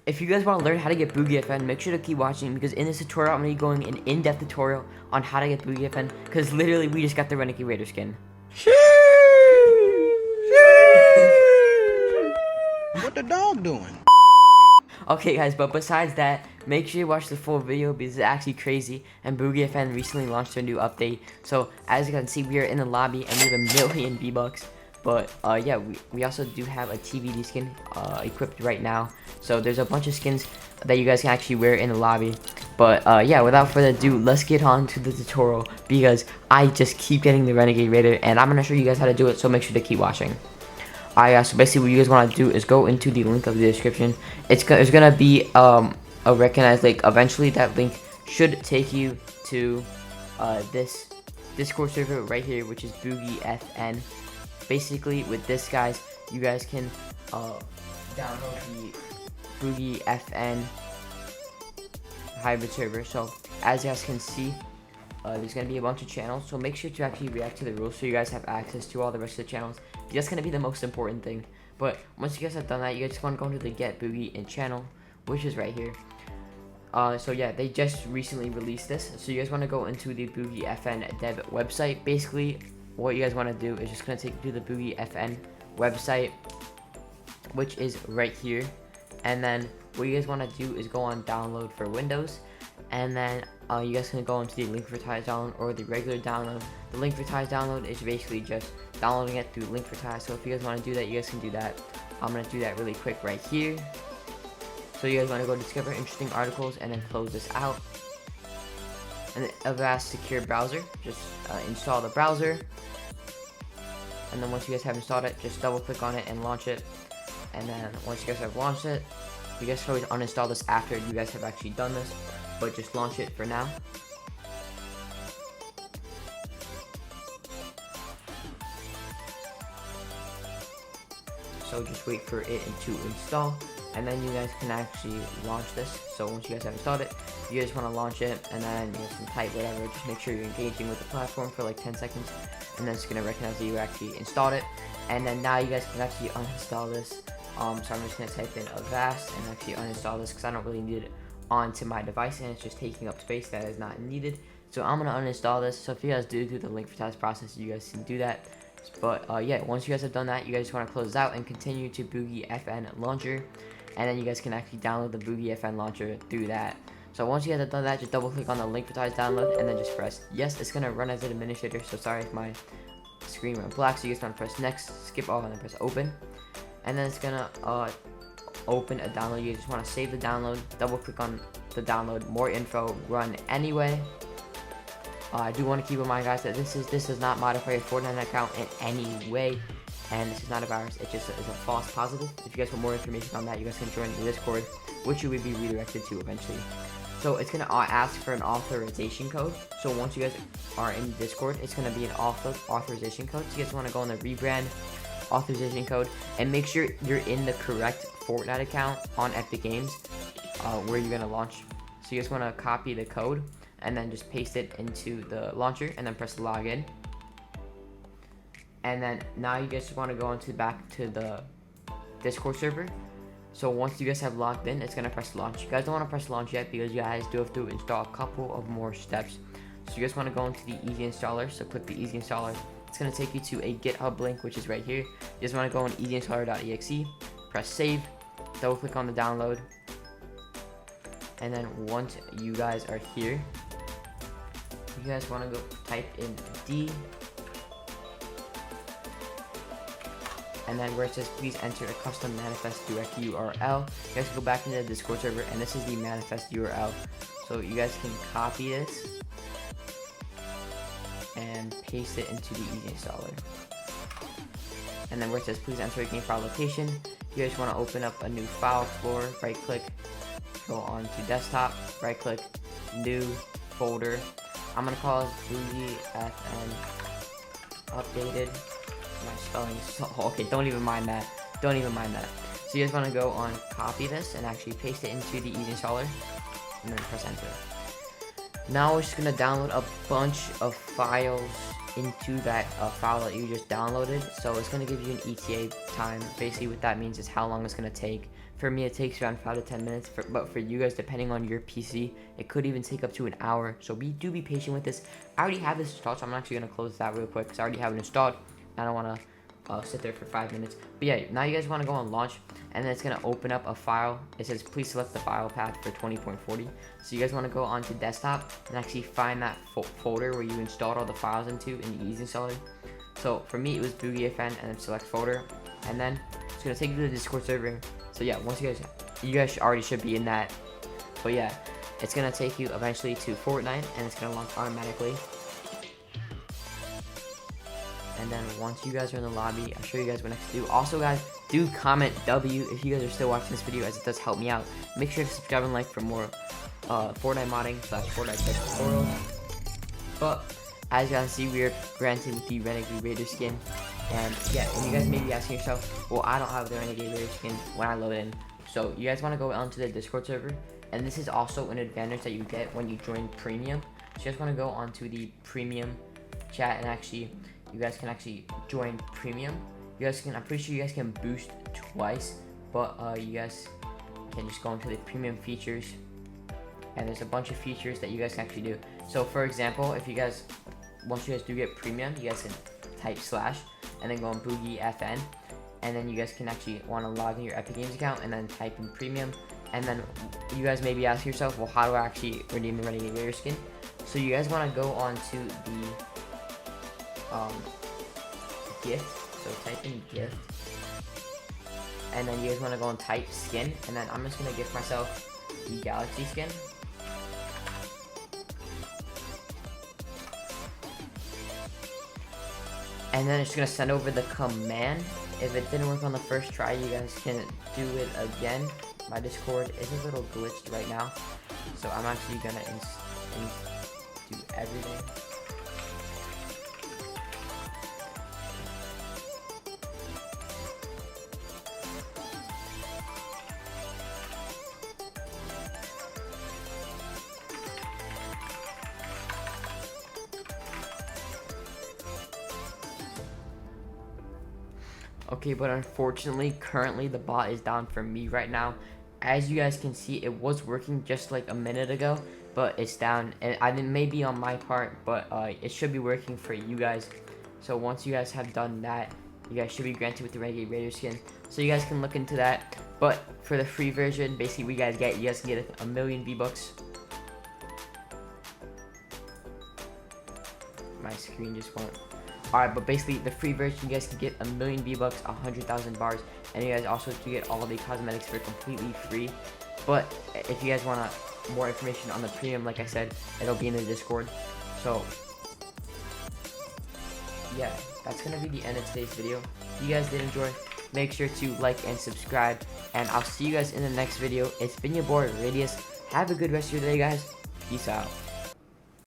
if you guys want to learn how to get BoogieFN, make sure to keep watching, because in this tutorial, I'm going to be going an in-depth tutorial on how to get BoogieFN, because literally, we just got the Renegade Raider skin. What the dog doing? Okay, guys, but besides that, make sure you watch the full video, because it's actually crazy, and BoogieFN recently launched their new update. So, as you can see, we are in the lobby, and we have a million V-Bucks. But, yeah, we also do have a TVD skin equipped right now. So, there's a bunch of skins that you guys can actually wear in the lobby. But, yeah, without further ado, let's get on to the tutorial, because I just keep getting the Renegade Raider, and I'm going to show you guys how to do it, so make sure to keep watching. Alright, so basically what you guys want to do is go into the link of the description. It's going to be a recognized link. Eventually, that link should take you to this Discord server right here, which is BoogieFN. Basically, with this, guys, you guys can download the BoogieFN private server. So, as you guys can see, there's going to be a bunch of channels. So, make sure to actually react to the rules so you guys have access to all the rest of the channels. That's going to be the most important thing. But once you guys have done that, you guys just want to go into the Get Boogie in channel, which is right here. So yeah, they just recently released this. So you guys want to go into the BoogieFN dev website. Basically, what you guys want to do is just going to take you to the BoogieFN website, which is right here. And then what you guys want to do is go on download for Windows. And then you guys can go into the link for ties download or the regular download. The link for ties download is basically just downloading it through link for ties. So if you guys want to do that, you guys can do that. I'm going to do that really quick right here. So you guys want to go discover interesting articles and then close this out. And the Avast secure browser, just install the browser. And then once you guys have installed it, just double click on it and launch it. And then once you guys have launched it, you guys can always uninstall this after you guys have actually done this, but just launch it for now. So just wait for it to install, and then you guys can actually launch this. So once you guys have installed it, you guys want to launch it, and then you guys can type whatever. Just make sure you're engaging with the platform for like 10 seconds, and then it's going to recognize that you actually installed it. And then now you guys can actually uninstall this. So I'm just going to type in Avast and actually uninstall this, because I don't really need it onto my device, and it's just taking up space that is not needed. So I'm going to uninstall this. So if you guys do the link for ties process, you guys can do that. But yeah, once you guys have done that, you guys just want to close out and continue to BoogieFN launcher, and then you guys can actually download the BoogieFN launcher through that. So once you guys have done that, just double click on the link for ties download, and then just press yes. It's gonna run as an administrator, so sorry if my screen went black. So you guys want to press next, skip all, and then press open, and then it's gonna open a download. You just want to save the download, double click on the download, more info, run anyway. I do want to keep in mind, guys, that this does not modify your Fortnite account in any way, and this is not a virus. It just is a false positive. If you guys want more information on that, you guys can join the Discord, which you will be redirected to eventually. So it's gonna ask for an authorization code. So once you guys are in Discord, it's gonna be an authorization code. So you guys want to go on the rebrand authorization code and make sure you're in the correct Fortnite account on Epic Games, where you're gonna launch. So you guys want to copy the code and then just paste it into the launcher, and then press login. And then now you guys want to go into back to the Discord server. So once you guys have logged in, it's gonna press launch. You guys don't want to press launch yet, because you guys do have to install a couple of more steps. So you guys want to go into the easy installer. So click the easy installer. It's gonna take you to a GitHub link, which is right here. You just want to go on easyinstaller.exe, press save, double click on the download, and then once you guys are here, you guys want to go type in D, and then where it says please enter a custom manifest direct URL, you guys can go back into the Discord server, and this is the manifest URL. So you guys can copy this and paste it into the easy installer. And then where it says please enter a game file location, you guys want to open up a new file explorer, right click, go on to desktop, right click, new folder. I'm gonna call it BoogieFN updated. My spelling is so okay. Don't even mind that. Don't even mind that. So you guys want to go on copy this and actually paste it into the easy installer, and then press enter. Now we're just gonna download a bunch of files into that file that you just downloaded. So it's gonna give you an ETA time. Basically, what that means is how long it's gonna take For me, it takes around 5 to 10 minutes, but for you guys, depending on your PC, it could even take up to an hour. So be patient with this. I already have this installed, so I'm actually going to close that real quick because I already have it installed. I don't want to sit there for 5 minutes. But yeah, now you guys want to go on launch, and then it's going to open up a file. It says, please select the file path for 20.40. So you guys want to go onto desktop and actually find that folder where you installed all the files into in the ease installer. So for me, it was BoogieFN, and then select folder, and then it's going to take you to the Discord server. So yeah, once you guys already should be in that. But yeah, it's gonna take you eventually to Fortnite, and it's gonna launch automatically. And then once you guys are in the lobby, I'll show you guys what next to do. Also guys, do comment W if you guys are still watching this video, as it does help me out. Make sure to subscribe and like for more Fortnite modding / Fortnite tech tutorials. But as you guys see, we are granted with the Renegade Raider skin. And yeah, and you guys may be asking yourself, well, I don't have the Renegade Raider skin when I load in. So you guys want to go onto the Discord server, and this is also an advantage that you get when you join premium. So you guys want to go onto the premium chat, and actually you guys can actually join premium. You guys can, I'm pretty sure you guys can boost twice, but you guys can just go into the premium features, and there's a bunch of features that you guys can actually do. So for example, if you guys, once you guys do get premium, you guys can type / and then go on BoogieFN, and then you guys can actually want to log in your Epic Games account and then type in premium. And then you guys may be asking yourself, well, how do I actually redeem the Renegade Raider skin? So you guys want to go on to the gift, so type in gift, and then you guys want to go and type skin, and then I'm just going to gift myself the Galaxy skin. And then it's going to send over the command. If it didn't work on the first try, you guys can do it again. My Discord is a little glitched right now, so I'm actually going to do everything. Okay, but unfortunately, currently the bot is down for me right now. As you guys can see, it was working just like a minute ago, but it's down. And I think maybe on my part, but it should be working for you guys. So once you guys have done that, you guys should be granted with the Renegade Raider skin. So you guys can look into that. But for the free version, basically you guys can get a million V-Bucks. My screen just went. Alright, but basically the free version, you guys can get a million V-Bucks, 100,000 bars, and you guys also do get all the cosmetics for completely free. But if you guys want more information on the premium, like I said, it'll be in the Discord. So yeah, that's gonna be the end of today's video. If you guys did enjoy, make sure to like and subscribe, and I'll see you guys in the next video. It's been your boy Radius. Have a good rest of your day, guys. Peace out.